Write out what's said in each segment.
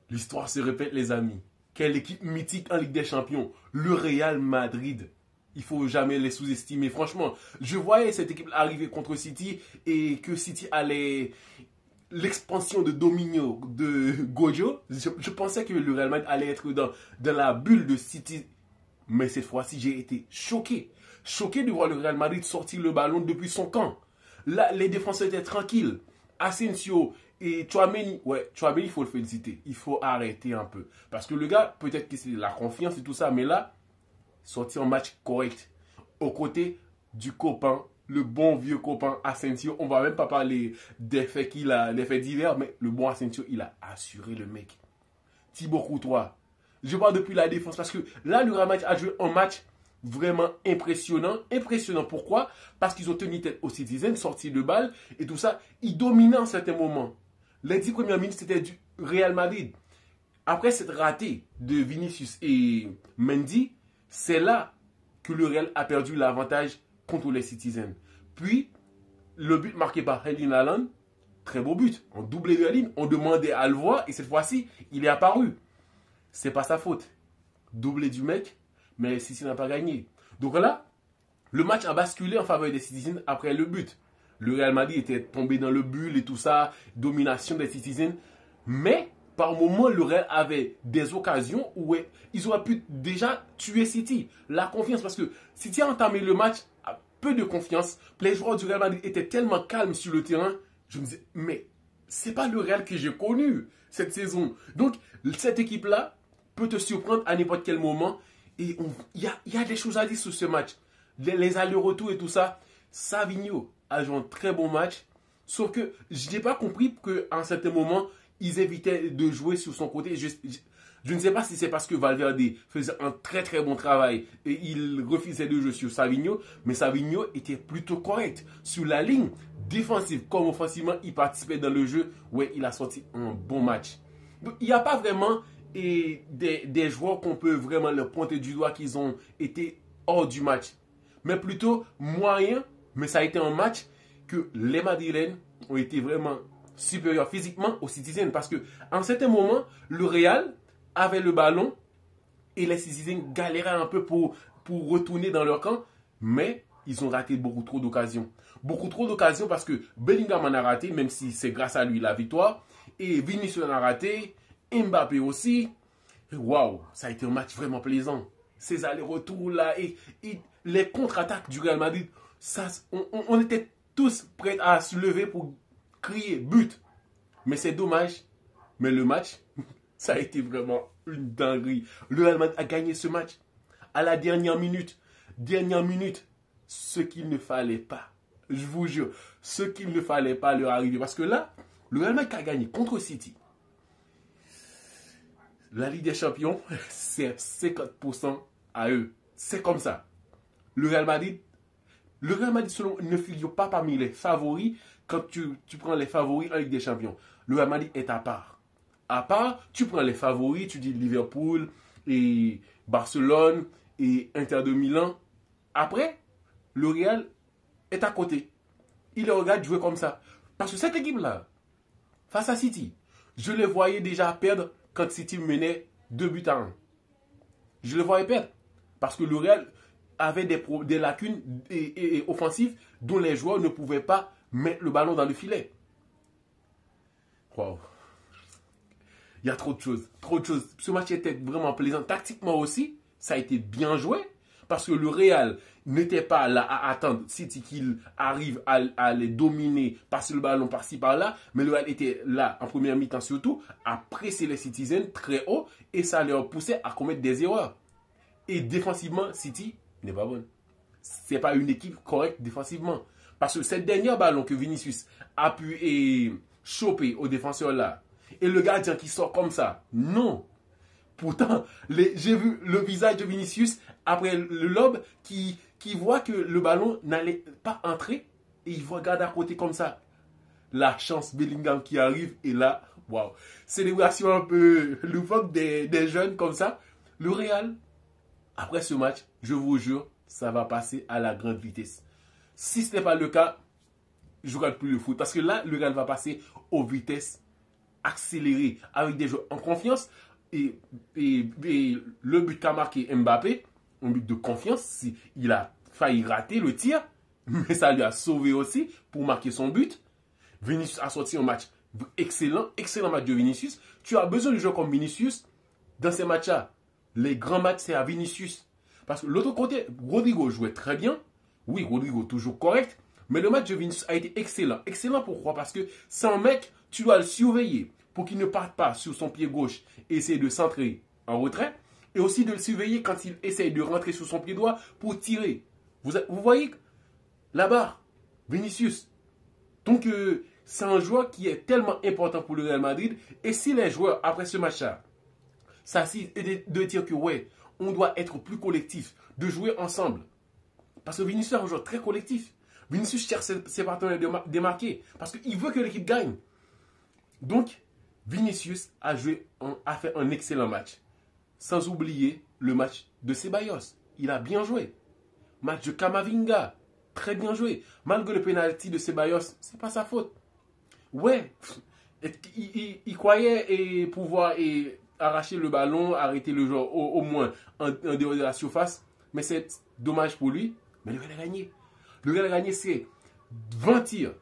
L'histoire se répète, les amis. Quelle équipe mythique en Ligue des Champions. Le Real Madrid. Il faut jamais les sous-estimer. Franchement, je voyais cette équipe arriver contre City et que City allait... L'expansion de Domino, de Gojo, je pensais que le Real Madrid allait être dans la bulle de City. Mais cette fois-ci, j'ai été choqué. Choqué de voir le Real Madrid sortir le ballon depuis son camp. Là, les défenseurs étaient tranquilles. Asensio et Tchouaméni, ouais, Tchouaméni, il faut le féliciter. Il faut arrêter un peu. Parce que le gars, peut-être que c'est la confiance et tout ça, mais là, sorti en match correct. Aux côtés du copain, le bon vieux copain Asensio. On va même pas parler des faits qu'il a, des faits divers, mais le bon Asensio, il a assuré le mec. Thibaut Courtois. Je parle depuis la défense parce que là, le Real Madrid a joué un match vraiment impressionnant. Impressionnant, pourquoi? Parce qu'ils ont tenu tête aux Citizens, sorti de balle et tout ça. Ils dominaient en certains moments. Les 10 premières minutes, c'était du Real Madrid. Après cette ratée de Vinicius et Mendy, c'est là que le Real a perdu l'avantage contre les Citizens. Puis, le but marqué par Erling Haaland, très beau but. On doublait de la ligne, on demandait à le voir et cette fois-ci, il est apparu. C'est pas sa faute. Doublé du mec, mais City n'a pas gagné. Donc là, le match a basculé en faveur des Citizens après le but. Le Real Madrid était tombé dans le bulle et tout ça, domination des Citizens. Mais par moment, le Real avait des occasions où ils auraient pu déjà tuer City. La confiance, parce que City a entamé le match à peu de confiance. Les joueurs du Real Madrid étaient tellement calmes sur le terrain. Je me disais, mais c'est pas le Real que j'ai connu cette saison. Donc, cette équipe-là peut te surprendre à n'importe quel moment. Et il y a des choses à dire sur ce match. Les allers-retours et tout ça. Savigno a joué un très bon match. Sauf que je n'ai pas compris qu'à un certain moment, ils évitaient de jouer sur son côté. Je ne sais pas si c'est parce que Valverde faisait un très très bon travail et il refusait de jouer sur Savigno. Mais Savigno était plutôt correct. Sur la ligne défensive comme offensivement, il participait dans le jeu. Ouais, il a sorti un bon match. Donc, il n'y a pas vraiment des joueurs qu'on peut vraiment leur pointer du doigt qu'ils ont été hors du match. Mais plutôt moyen. Mais ça a été un match que les Madrilènes ont été vraiment supérieurs physiquement aux Citizens. Parce que en certains moments, le Real avait le ballon et les Citizens galéraient un peu pour retourner dans leur camp. Mais ils ont raté beaucoup trop d'occasions. Beaucoup trop d'occasions parce que Bellingham en a raté, même si c'est grâce à lui la victoire. Et Vinicius en a raté. Mbappé aussi. Waouh, ça a été un match vraiment plaisant. Ces allers-retours là et les contre-attaques du Real Madrid. Ça, on était tous prêts à se lever pour crier but. Mais c'est dommage. Mais le match, ça a été vraiment une dinguerie. Le Real Madrid a gagné ce match à la dernière minute. Dernière minute, ce qu'il ne fallait pas. Je vous jure, ce qu'il ne fallait pas leur arriver. Parce que là, le Real Madrid a gagné contre City. La Ligue des Champions, c'est 50% à eux. C'est comme ça. Le Real Madrid, selon, ne figure pas parmi les favoris quand tu prends les favoris en Ligue des Champions. Le Real Madrid est à part. À part, tu prends les favoris, tu dis Liverpool et Barcelone et Inter de Milan. Après, le Real est à côté. Il les regarde jouer comme ça. Parce que cette équipe-là, face à City, je les voyais déjà perdre quand City menait 2 buts à 1. Je le voyais perdre. Parce que le Real avait des lacunes offensives dont les joueurs ne pouvaient pas mettre le ballon dans le filet. Wow. Il y a trop de choses. Trop de choses. Ce match était vraiment plaisant. Tactiquement aussi, ça a été bien joué. Parce que le Real n'était pas là à attendre City qu'il arrive à les dominer, passer le ballon par-ci par-là. Mais le Real était là, en première mi-temps surtout, à presser les Citizens très haut. Et ça leur poussait à commettre des erreurs. Et défensivement, City n'est pas bonne. C'est pas une équipe correcte défensivement. Parce que cette dernière ballon que Vinicius a pu choper au défenseur là, et le gardien qui sort comme ça, non. Pourtant, j'ai vu le visage de Vinicius après le lob qui voit que le ballon n'allait pas entrer et il regarde à côté comme ça. La chance Bellingham qui arrive et là, waouh. Célébration un peu loufoque des jeunes comme ça. Le Real, après ce match, je vous jure, ça va passer à la grande vitesse. Si ce n'est pas le cas, je ne regarde plus le foot. Parce que là, le Real va passer aux vitesses accéléré, avec des joueurs en confiance. Et le but qu'a marqué Mbappé, un but de confiance, il a failli rater le tir, mais ça lui a sauvé aussi pour marquer son but. Vinicius a sorti un match excellent, excellent match de Vinicius. Tu as besoin de joueurs comme Vinicius dans ces matchs-là. Les grands matchs, c'est à Vinicius. Parce que l'autre côté, Rodrigo jouait très bien. Oui, Rodrigo toujours correct. Mais le match de Vinicius a été excellent. Excellent pourquoi? Parce que c'est un mec, tu dois le surveiller pour qu'il ne parte pas sur son pied gauche et essayer de centrer en retrait. Et aussi de le surveiller quand il essaye de rentrer sur son pied droit pour tirer. Vous voyez la barre, Vinicius. Donc, c'est un joueur qui est tellement important pour le Real Madrid. Et si les joueurs, après ce match-là, s'assisent et de dire que, ouais, on doit être plus collectif, de jouer ensemble. Parce que Vinicius est un joueur très collectif. Vinicius cherche ses partenaires démarqués parce qu'il veut que l'équipe gagne. Donc, Vinicius a fait un excellent match. Sans oublier le match de Ceballos. Il a bien joué. Match de Camavinga. Très bien joué. Malgré le penalty de Ceballos, c'est pas sa faute. Ouais, il croyait pouvoir arracher le ballon, arrêter le joueur au moins en dehors de la surface. Mais c'est dommage pour lui. Mais le Real a gagné. Le Real a gagné, c'est 20 tirs,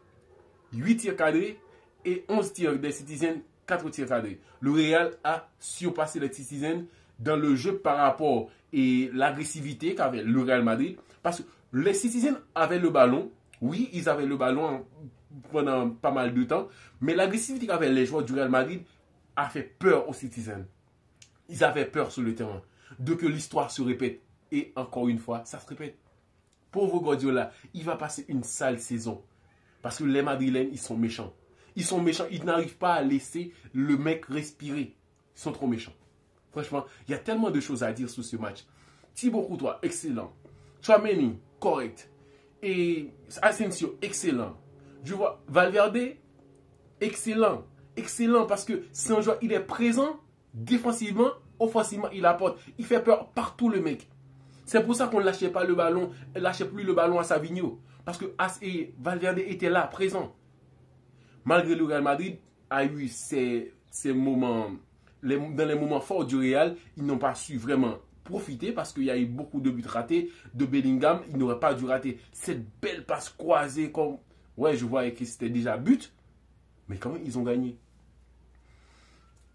8 tirs cadrés et 11 tirs des Citizens, 4 tirs cadrés. Le Real a surpassé les Citizens dans le jeu par rapport et l'agressivité qu'avait le Real Madrid. Parce que les Citizens avaient le ballon. Oui, ils avaient le ballon pendant pas mal de temps. Mais l'agressivité qu'avaient les joueurs du Real Madrid a fait peur aux Citizens. Ils avaient peur sur le terrain de que l'histoire se répète. Et encore une fois, ça se répète. Pauvre Guardiola, il va passer une sale saison. Parce que les Madrilènes, ils sont méchants. Ils sont méchants. Ils n'arrivent pas à laisser le mec respirer. Ils sont trop méchants. Franchement, il y a tellement de choses à dire sur ce match. Thibaut Courtois, excellent. Tchouaméni, correct. Et Asensio, excellent. Je vois Valverde, excellent. Excellent parce que c'est un joueur, il est présent défensivement, offensivement, il apporte. Il fait peur partout le mec. C'est pour ça qu'on ne lâchait pas le ballon, lâchait plus le ballon à Savinho. Parce que Valverde était là, présent. Malgré le Real Madrid a eu ces moments, dans les moments forts du Real, ils n'ont pas su vraiment profiter parce qu'il y a eu beaucoup de buts ratés de Bellingham. Il n'aurait pas dû rater cette belle passe croisée comme... Ouais, je voyais que c'était déjà but. Mais quand même, ils ont gagné.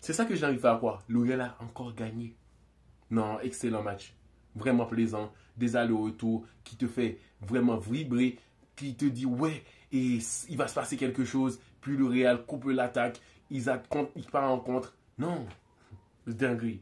C'est ça que j'arrive à croire. Le Real a encore gagné. Non, excellent match. Vraiment plaisant. Des allers-retours qui te fait vraiment vibrer. Qui te dit, ouais, et il va se passer quelque chose. Puis le Real coupe l'attaque. Ils partent en contre. Non, c'est dinguerie.